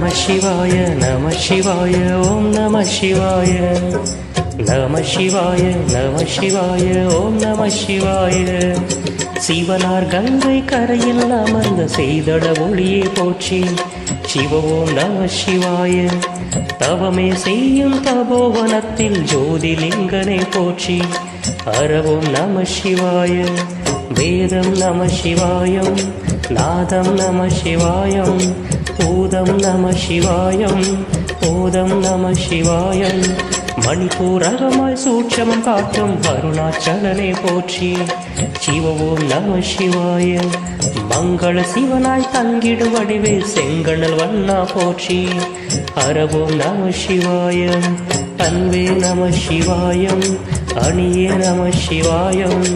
நம சிவாய நம சிவாய ஓம் நம சிவாய நம சிவாய நம சிவாய ஓம் நம சிவாய சிவனார் கங்கை கரையில் அமர்ந்த செய்தட ஒளியே போற்றி சிவ ஓம் நம சிவாய தவமே செய்யும் தபோவனத்தில் ஜோதிலிங்கனை போற்றி அரவோம் நம சிவாய வேதம் நம சிவாயம் நாதம் நம சிவாயம் பூதம் நம சிவாயம் பூதம் நம சிவாயம் மணிப்பூரகமாய் சூட்சமம் காட்டும் அருணாச்சலனை போற்றி சிவ ஓம் நம சிவாய மங்கள சிவனாய் தங்கிடும் வடிவே செங்கணல் வண்ணா போற்றி அரவோம் நம சிவாய அன்பே நம சிவாயம் அணியே நம சிவாயம்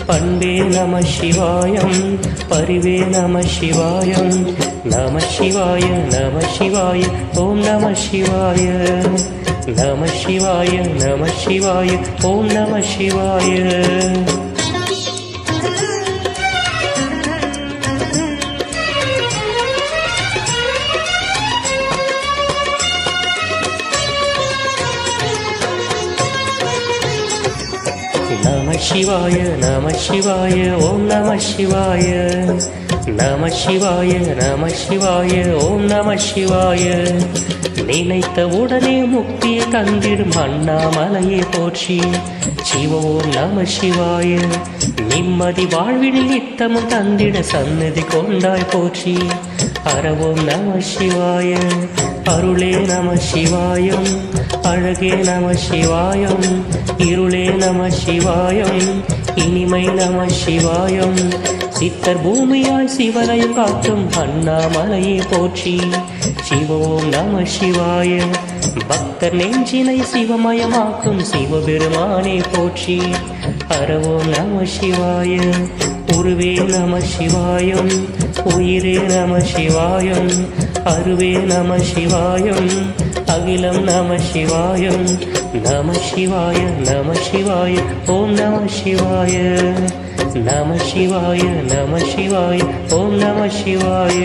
பண்பே நம சிவாயம் பரிவே நம சிவாயம் நம சிவாய நம சிவாய ஓம் நம சிவாய நம சிவாய நம சிவாய ஓம் நம சிவாய நம சிவாய நம சிவாய ஓம் நம சிவாய நம சிவாய நம சிவாய ஓம் நம சிவாய நினைத்த உடனே முக்தியை தந்திடும் அண்ணாமலையை போற்றி சிவ ஓம் நம சிவாய நிம்மதி வாழ்வில் நித்தமும் தந்திட சந்நிதி கொண்டாய் போற்றி அரவோம் நம சிவாய அருளே நம சிவாயம் அழகே நம சிவாயம் இருளே நம சிவாயம் இனிமை நம சிவாயம் சித்தர் பூமியாய் சிவனையும் காட்டும் அண்ணாமலையை போற்றி சிவ ஓம் நம சிவாய பக்தர் நெஞ்சினை சிவமயமாக்கும் சிவபெருமானை போற்றி அரவோம் நம சிவாய உருவே நம சிவாயம் உயிரே நம சிவாயம் அருவே நம சிவாயம் அகிலம் நம சிவாயம் நம சிவாய நம சிவாய ஓம் நம சிவாய நம சிவாய நம சிவாய ஓம் நம சிவாய